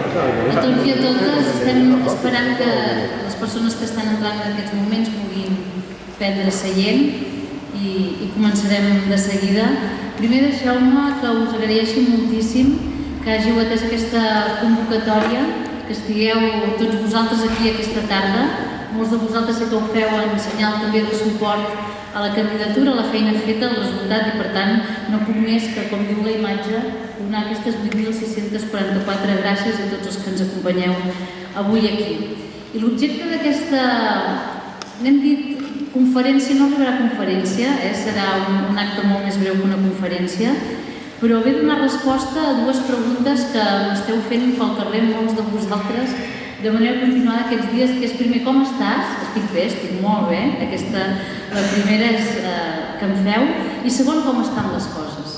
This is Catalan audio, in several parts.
A tots i a totes estem esperant que les persones que estan entrant en aquests moments puguin prendre seient i començarem de seguida. Primer deixeu-me que us agraeixi moltíssim que hàgiu atès aquesta convocatòria, que estigueu tots vosaltres aquí aquesta tarda. Molts de vosaltres sé que ho feu en senyal també de suport a la candidatura, a la feina feta, al resultat, i per tant no puc més que, com diu la imatge, donar aquestes 8.644 gràcies a tots els que ens acompanyeu avui aquí. I l'objecte d'aquesta, n'hem dit conferència, no arribarà conferència, serà un acte molt més breu que una conferència, però ve donar resposta a dues preguntes que m'esteu fent pel carrer molts de vosaltres de manera continuada aquests dies, que és primer, com estàs? Estic bé, estic molt bé, la primera és que em feu, i segon, com estan les coses.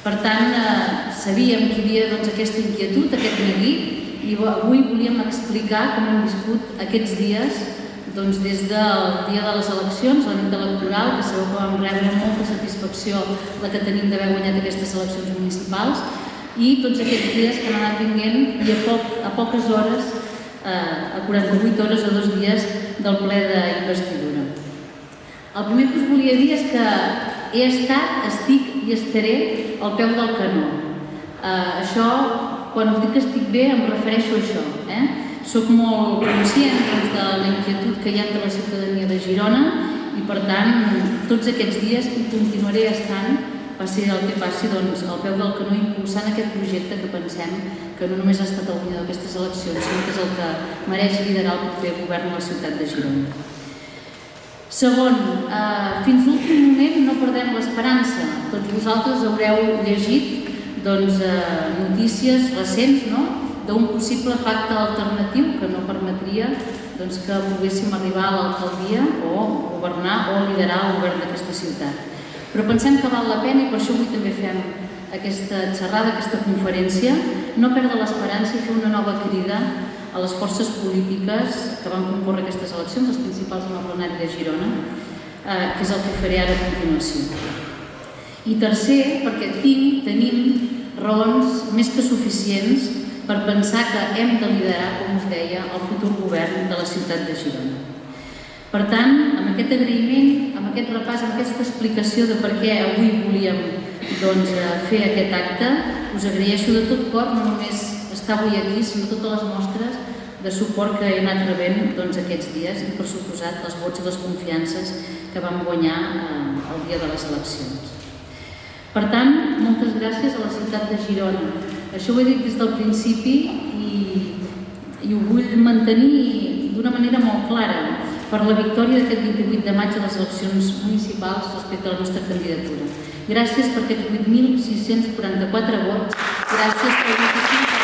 Per tant, sabíem que hi havia aquesta inquietud, aquest neguit, i avui volíem explicar com hem viscut aquests dies des del dia de les eleccions, la nit electoral, que sabeu que vam rebre molta satisfacció la que tenim d'haver guanyat aquestes eleccions municipals, i tots aquests dies que han anat vinguent i a poques hores, a 48 hores o 2 dies del ple d'investidura. El primer que us volia dir és que he estat, estic i estaré al peu del canó. Això, quan us dic que estic bé, em refereixo a això. Soc molt conscient de la inquietud que hi ha entre la ciutadania de Girona i, per tant, tots aquests dies hi continuaré estant, passi el que passi, al peu del canó, impulsant aquest projecte que pensem que no només ha estat el guanyador d'aquestes eleccions, sinó que és el que mereix liderar el proper govern a la ciutat de Girona. Segon, fins l'últim moment no perdem l'esperança. Tots vosaltres haureu llegit notícies recents d'un possible pacte alternatiu que no permetria que poguéssim arribar a l'alcaldia o governar o liderar el govern d'aquesta ciutat. Però pensem que val la pena, i per això avui també fem aquesta xerrada, aquesta conferència, no perdre l'esperança i fer una nova crida a les forces polítiques que van concórrer aquestes eleccions, les principals en el plenari de Girona, que és el que faré ara a continuació. I tercer, perquè tenim raons més que suficients per pensar que hem de liderar, com us deia, el futur govern de la ciutat de Girona. Per tant, amb aquest agraïment, amb aquest repàs, amb aquesta explicació de per què avui volíem fer aquest acte, us agraeixo de tot cor no només estar avui aquí, sinó totes les mostres de suport que he anat rebent aquests dies i, per suposat, els vots i les confiances que vam guanyar el dia de les eleccions. Per tant, moltes gràcies a la ciutat de Girona. Això ho he dit des del principi i ho vull mantenir d'una manera molt clara per la victòria d'aquest 28 de maig a les eleccions municipals respecte a la nostra candidatura. Gràcies per aquests 8.644 vots, gràcies per el 25%.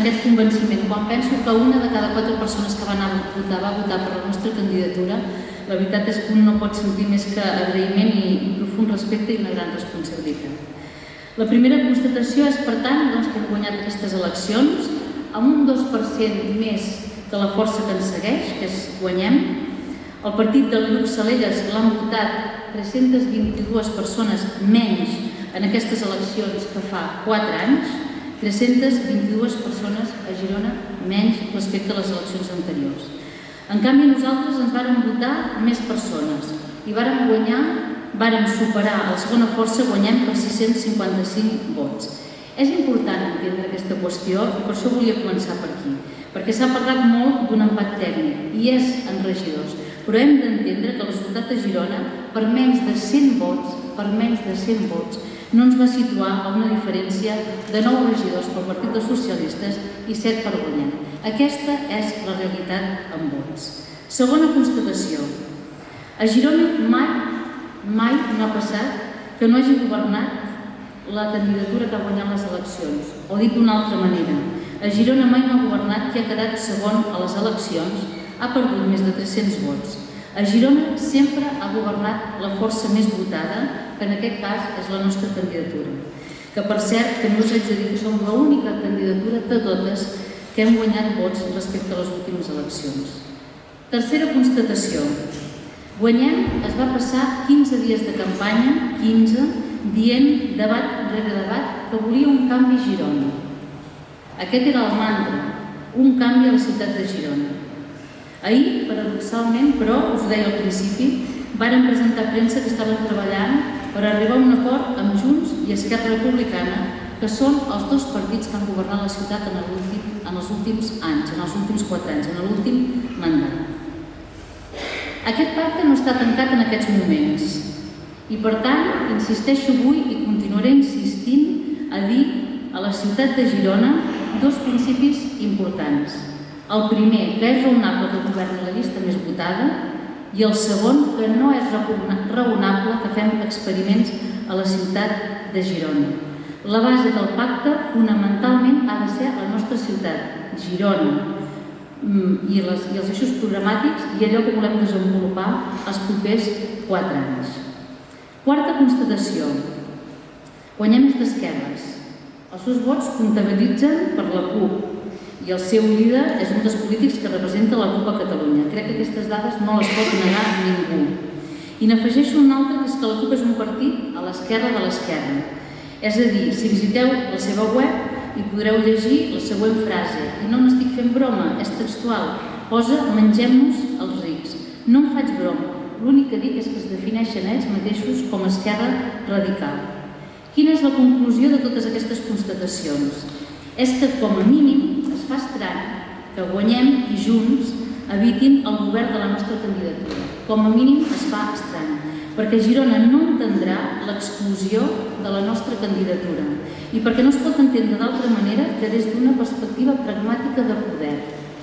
Aquest convenciment. Quan penso que una de cada 4 persones que va anar a votar va votar per la nostra candidatura, la veritat és que un no pot sentir més que agraïment i profund respecte i una gran responsabilitat. La primera constatació és, per tant, que hem guanyat aquestes eleccions amb un 2% més que la força que ens segueix, que és Guanyem. El partit del Lluc Salelles l'han votat 322 persones menys en aquestes eleccions que fa 4 anys, 322 persones a Girona menys respecte a les eleccions anteriors. En canvi, nosaltres ens vàrem votar més persones i vàrem superar a la segona força guanyant per 655 vots. És important entendre aquesta qüestió i per això volia començar per aquí, perquè s'ha parlat molt d'un empat tècnic i és en regidors, però hem d'entendre que el resultat de Girona, per menys de 100 vots, no ens va situar a una diferència de 9 regidors pel Partit dels Socialistes i 7 per Guanyem. Aquesta és la realitat en vots. Segona constatació. A Girona mai no ha passat que no hagi governat la candidatura que ha guanyat les eleccions. O dit d'una altra manera, A Girona mai no ha governat qui ha quedat segon a les eleccions, ha perdut més de 300 vots. A Girona sempre ha governat la força més votada, que en aquest cas és la nostra candidatura. Que per cert, també us haig de dir que som l'única candidatura de totes que hem guanyat vots respecte a les últimes eleccions. Tercera constatació. Guanyem es va passar 15 dies de campanya, 15, dient debat rere debat que volia un canvi a Girona. Aquest era el mantra, un canvi a la ciutat de Girona. Ahir, paradoxalment, però, us ho deia al principi, varen presentar a premsa que estaven treballant per arribar a un acord amb Junts i Esquerra Republicana, que són els dos partits que han governat la ciutat en els últims anys, en els últims 4 anys, en l'últim mandat. Aquest pacte no està tancat en aquests moments i, per tant, insisteixo avui i continuaré insistint a dir a la ciutat de Girona dos principis importants. El primer, que és raonable que governi la llista més votada, i el segon, que no és raonable que fem experiments a la ciutat de Girona. La base del pacte fonamentalment ha de ser la nostra ciutat, Girona, i els eixos programàtics i allò que volem desenvolupar els propers 4 anys. Quarta constatació. Guanyem els d'esquerres. Els seus vots comptabilitzen per la CUP i el seu líder és un dels polítics que representa la CUP a Catalunya. Crec que aquestes dades no les pot negar ningú. I n'afegeixo un altre, que és que la CUP és un partit a l'esquerra de l'esquerra. És a dir, si visiteu la seva web hi podreu llegir la següent frase, i no n'estic fent broma, és textual, posa mengem-nos els rics. No em faig broma, l'únic que dic és que es defineixen ells mateixos com a esquerra radical. Quina és la conclusió de totes aquestes constatacions? És que, com a mínim, es fa estrany que guanyem i Junts evitin el govern de la nostra candidatura. Com a mínim es fa estrany, perquè Girona no entendrà l'exclusió de la nostra candidatura i perquè no es pot entendre d'altra manera que des d'una perspectiva pragmàtica de poder,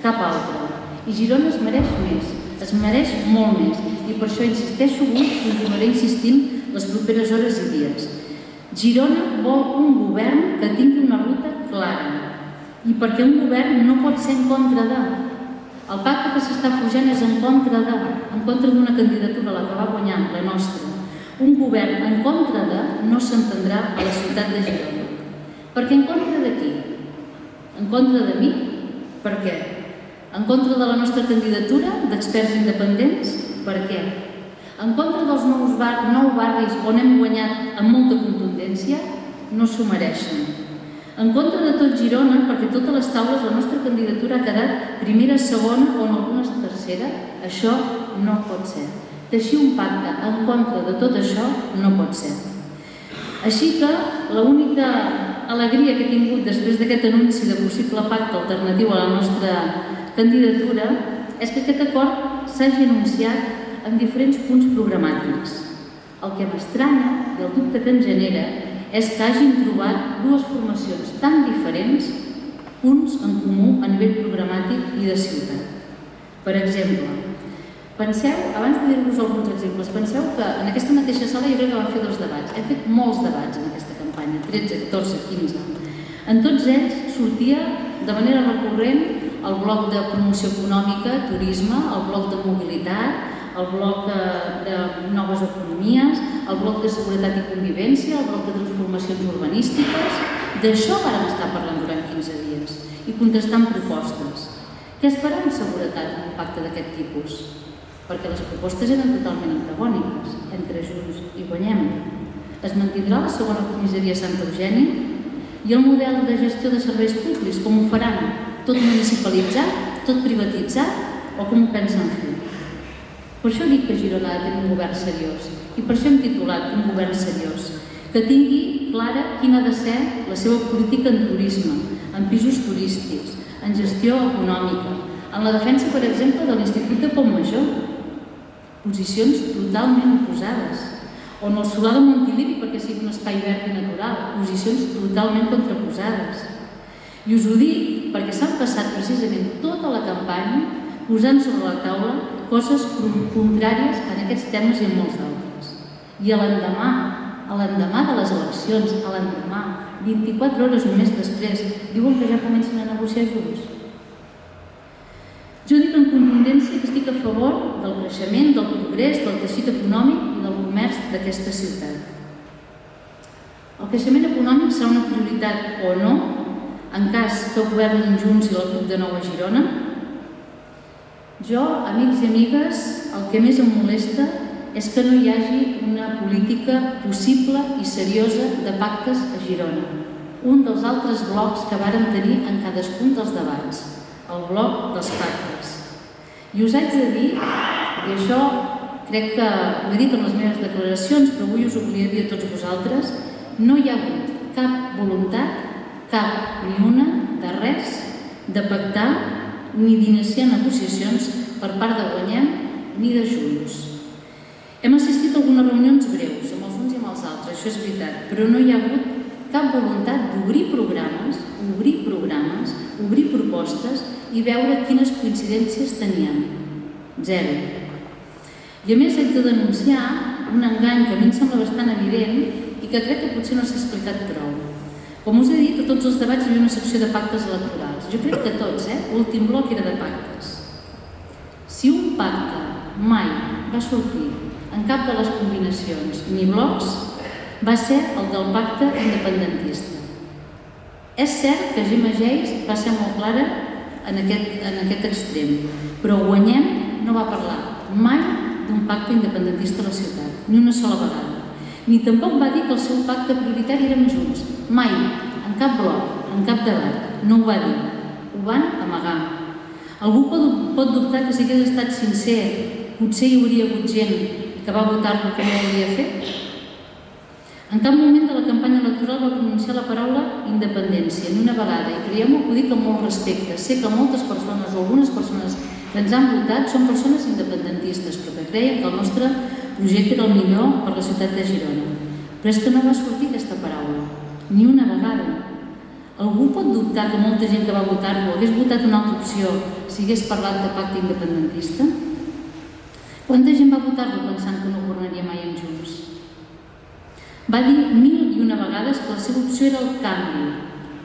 cap altra. I Girona es mereix més, es mereix molt més, i per això insisteixo avui i continuaré insistint les properes hores i dies. Girona vol un govern que tingui una ruta clara, i perquè un govern no pot ser en contra de. El pacte que s'està forjant és en contra d'una candidatura, la que va guanyar, la nostra. Un govern en contra de no s'entendrà a la ciutat de Girona. Perquè en contra de qui? En contra de mi? Per què? En contra de la nostra candidatura, d'experts independents? Per què? En contra dels 9 barris on hem guanyat amb molta contundència? No s'ho mereixen. En contra de tot Girona, perquè totes les taules la nostra candidatura ha quedat primera, segona o en algunes tercera, això no pot ser. Teixir un pacte en contra de tot això no pot ser. Així que l'única alegria que he tingut després d'aquest anunci de possible pacte alternatiu a la nostra candidatura és que aquest acord s'hagi anunciat en diferents punts programàtics. El que m'estranya i el dubte que ens genera és que hagin trobat dues formacions tan diferents punts en comú a nivell programàtic i de ciutat. Per exemple, penseu, abans de dir-vos alguns exemples, penseu que en aquesta mateixa sala jo crec que vam fer 2 debats. Hem fet molts debats en aquesta campanya, 13, 14, 15. En tots ells sortia de manera recurrent el bloc de promoció econòmica, turisme, el bloc de mobilitat, el bloc de noves economies, el bloc de seguretat i convivència, el bloc de transformacions urbanístiques. D'això vam estar parlant durant 15 dies i contestant propostes. Què es farà amb seguretat en un pacte d'aquest tipus? Perquè les propostes eren totalment antagòniques entre Junts i Guanyem. Es mantindrà la segona comissaria a Sant Eugeni i el model de gestió de serveis públics, com ho faran? Tot municipalitzat, tot privatitzat o com ho pensen fer? Per això dic que Girona ha de tenir un govern seriós i per això hem titulat un govern seriós, que tingui clara quina ha de ser la seva política en turisme, en pisos turístics, en gestió econòmica, en la defensa, per exemple, de l'Institut de Montmajor, posicions totalment oposades, o en el Solar de Montilivi perquè sigui un espai verd i natural, posicions totalment contraposades. I us ho dic perquè s'han passat precisament tota la campanya posant sobre la taula coses contràries en aquests temes i en molts d'altres. I a l'endemà de les eleccions, a l'endemà, 24 hores només després, diuen que ja comencen a negociar junts. Jo dic en contundència que estic a favor del creixement, del progrés, del teixit econòmic i del comerç d'aquesta ciutat. El creixement econòmic serà una prioritat o no, en cas que governin Junts i la CUP de nou a Girona. Jo, amics i amigues, el que més em molesta és que no hi hagi una política possible i seriosa de pactes a Girona. Un dels altres blocs que vàrem tenir en cadascun dels debats, el bloc dels pactes. I us haig de dir, i això crec que ho he dit en les meves declaracions, però avui us ho volia dir a tots vosaltres, no hi ha hagut cap voluntat, cap ni una, de res, de pactar ni d'iniciar negociacions per part de Guanyem ni de Junts. Hem assistit a algunes reunions breus, amb els uns i amb els altres, això és veritat, però no hi ha hagut cap voluntat d'obrir programes, obrir propostes i veure quines coincidències teníem. Zero. I a més haig de denunciar un engany que a mi em sembla bastant evident i que crec que potser no s'ha explicat prou. Com us he dit, a tots els debats hi havia una secció de pactes electorals. Jo crec que tots, l'últim bloc era de pactes. Si un pacte mai va sortir en cap de les combinacions ni blocs, va ser el del pacte independentista. És cert que Gemma Geis va ser molt clara en aquest extrem, però Guanyem no va parlar mai d'un pacte independentista a la ciutat, ni una sola vegada. Ni tampoc va dir que el seu pacte prioritari era amb Junts. Mai, en cap bloc, en cap debat. No ho va dir. Ho van amagar. Algú pot dubtar que si hagués estat sincer, potser hi hauria hagut gent que va votar-lo que no ho hauria fet? En cap moment de la campanya electoral va pronunciar la paraula independència, ni una vegada, i creiem-ho que ho dic amb molt respecte. Sé que moltes persones o algunes persones que ens han votat són persones independentistes, però que creien que el nostre projecte era el millor per la ciutat de Girona. Però és que no va sortir aquesta paraula, ni una vegada. Algú pot dubtar que molta gent que va votar-lo hagués votat una altra opció si hagués parlat de pacte independentista? Quanta gent va votar-lo pensant que no governaria mai en Junts? Va dir 1001 vegades que la seva opció era el canvi.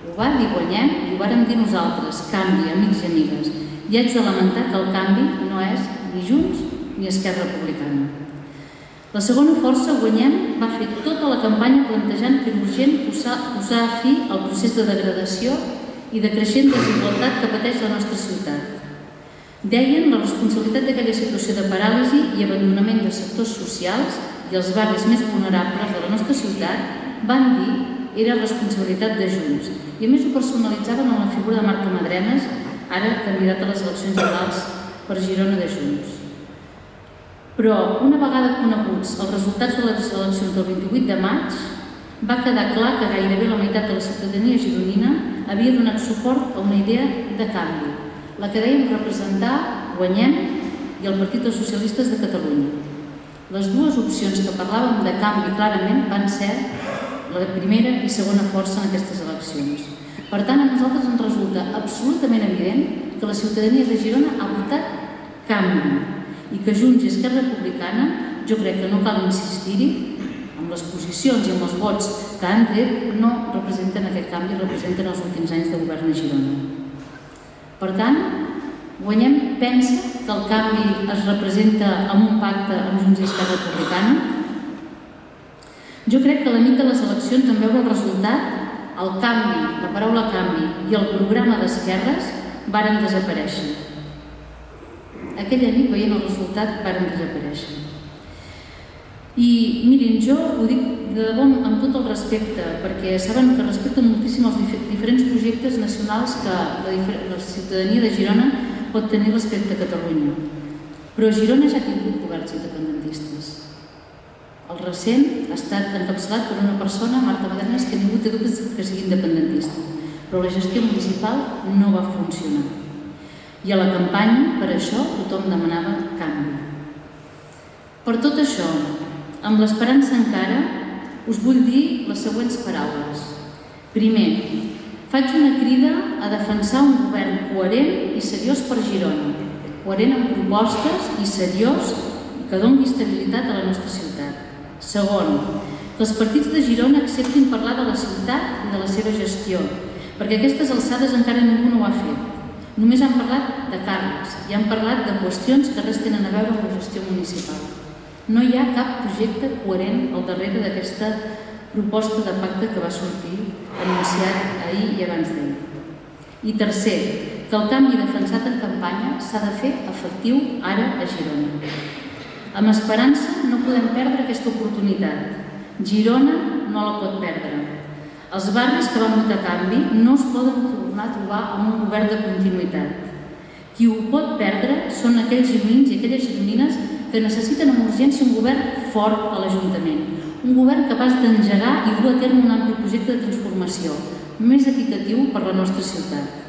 Ho va dir Guanyem i ho vàrem dir nosaltres, canvi, amics i amigues. I haig de lamentar que el canvi no és ni Junts ni Esquerra Republicana. La segona força, Guanyem, va fer tota la campanya plantejant que era urgent posar fi al procés de degradació i de creixent desigualtat que pateix la nostra ciutat. Deien la responsabilitat d'aquella situació de paràlisi i abandonament de sectors socials i els barris més vulnerables de la nostra ciutat, van dir, era responsabilitat de Junts. I a més ho personalitzaven en la figura de Marta Madrenas, ara candidata a les eleccions generals per Girona de Junts. Però, una vegada coneguts els resultats de les eleccions del 28 de maig, va quedar clar que gairebé la meitat de la ciutadania gironina havia donat suport a una idea de canvi, la que dèiem representar Guanyem i el Partit dels Socialistes de Catalunya. Les dues opcions que parlàvem de canvi clarament van ser la primera i segona força en aquestes eleccions. Per tant, a nosaltres ens resulta absolutament evident que la ciutadania de Girona ha votat canvi i que Junts i Esquerra Republicana, jo crec que no cal insistir-hi, amb les posicions i amb els vots que han tret, no representen aquest canvi, representen els últims anys de govern a Girona. Per tant, Guanyem pensa que el canvi es representa amb un pacte amb Junts i Esquerra Republicana? Jo crec que la nit de les eleccions, en veure el resultat, el canvi, la paraula canvi i el programa d'esquerres varen desaparèixer. Aquella nit, veient el resultat, varen desaparèixer. I mirin, jo ho dic de debò amb tot el respecte, perquè saben que respecto moltíssim els diferents projectes nacionals que la ciutadania de Girona pot tenir respecte a Catalunya. Però Girona ja ha tingut governs independentistes. El recent ha estat encapçalat per una persona, Marta Madrenas, que ningú té dubtes que sigui independentista. Però la gestió municipal no va funcionar. I a la campanya, per això, tothom demanava canvi. Per tot això, amb l'esperança encara, us vull dir les següents paraules. Primer, faig una crida a defensar un govern coherent i seriós per Girona, coherent amb propostes i seriós i que doni estabilitat a la nostra ciutat. Segon, que els partits de Girona acceptin parlar de la ciutat i de la seva gestió, perquè a aquestes alçades encara ningú no ho ha fet. Només han parlat de càrrecs i han parlat de qüestions que res tenen a veure amb la gestió municipal. No hi ha cap projecte coherent al darrere d'aquesta proposta de pacte que va sortir anunciat ahir i abans d'ahir. I tercer, que el canvi defensat en campanya s'ha de fer efectiu ara a Girona. Amb esperança no podem perdre aquesta oportunitat. Girona no la pot perdre. Els barris que van votar canvi no es poden tornar a trobar amb un govern de continuïtat. Qui ho pot perdre són aquells gironins i aquelles gironines que necessiten amb urgència un govern fort a l'Ajuntament, un govern capaç d'engegar i dur a terme un ampli projecte de transformació, més equitatiu per la nostra ciutat.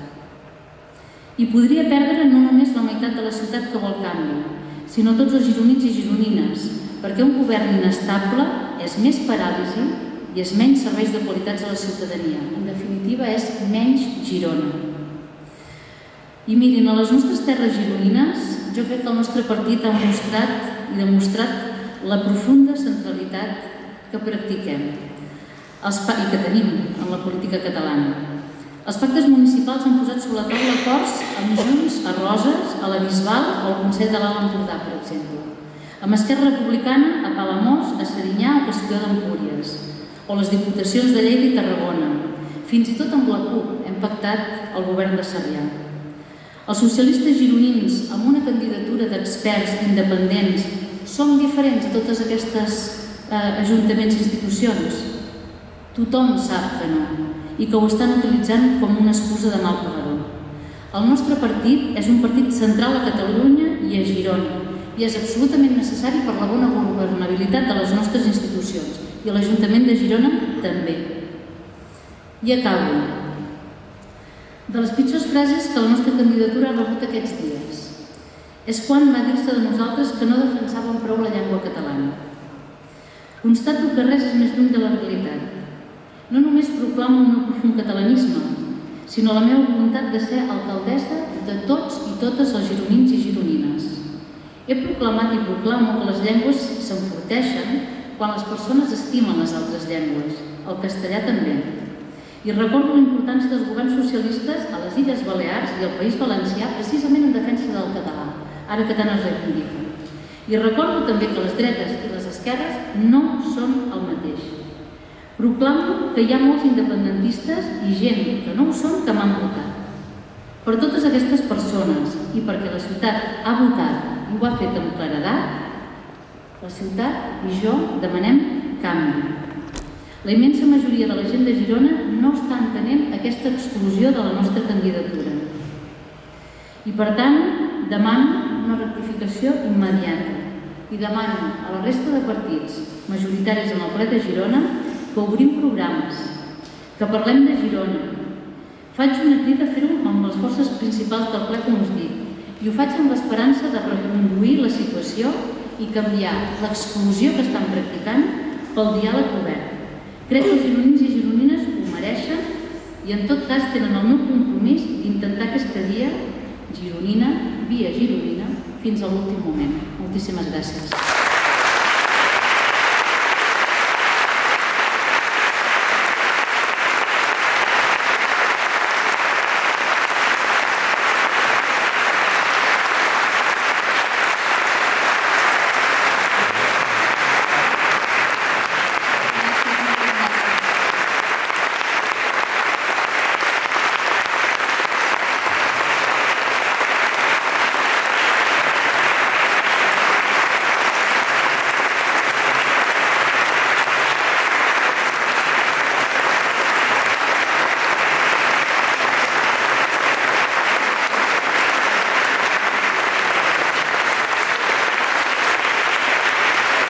I podria perdre no només la meitat de la ciutat que vol canvi, sinó tots els gironins i gironines, perquè un govern inestable és més paràlisi i és menys serveis de qualitats a la ciutadania. En definitiva, és menys Girona. I mirin, a les nostres terres gironines, jo crec que el nostre partit ha mostrat i demostrat la profunda centralitat que practiquem i que tenim en la política catalana. Els pactes municipals han posat sobre la taula acords amb Junts a Roses, a la Bisbal o al Consell de l'Alt Empordà, per exemple. Amb Esquerra Republicana a Palamós, a Serinyà o Castelló d'Empúries, o les diputacions de Lleida i Tarragona. Fins i tot amb la CUP hem pactat el govern de Sarrià. Els socialistes gironins, amb una candidatura d'experts independents, som diferents a totes aquestes ajuntaments i institucions? Tothom sap que no, i que ho estan utilitzant com una excusa de mal pagador. El nostre partit és un partit central a Catalunya i a Girona, i és absolutament necessari per la bona governabilitat de les nostres institucions, i l'Ajuntament de Girona també. I acabo. De les pitjors frases que la nostra candidatura ha rebut aquests dies és quan va dir-se de nosaltres que no defensàvem prou la llengua catalana. Constato que res és més lluny de la realitat. No només proclamo el meu profund catalanisme, sinó la meva voluntat de ser alcaldessa de tots i totes els gironins i gironines. He proclamat i proclamo que les llengües s'enforteixen quan les persones estimen les altres llengües, el castellà també. I recordo la importància dels governs socialistes a les Illes Balears i al País Valencià precisament en defensa del català, ara que tant es reivindica. I recordo també que les dretes i les esquerres no són el mateix. Proclamo que hi ha molts independentistes i gent que no ho són que m'han votat. Per totes aquestes persones i perquè la ciutat ha votat i ho ha fet amb claredat, la ciutat i jo demanem canvi. La immensa majoria de la gent de Girona no està entenent aquesta exclusió de la nostra candidatura. I per tant, demano una rectificació immediata i demano a la resta de partits majoritaris en el ple de Girona que obrim programes, que parlem de Girona. Faig una crida a fer-ho amb les forces principals del ple, com us dic, i ho faig amb l'esperança de reconduir la situació i canviar l'exclusió que estan practicant pel diàleg obert. Crec que els gironins i gironines ho mereixen i en tot cas tenen el meu compromís d'intentar aquesta via gironina fins a l'últim moment. Moltíssimes gràcies.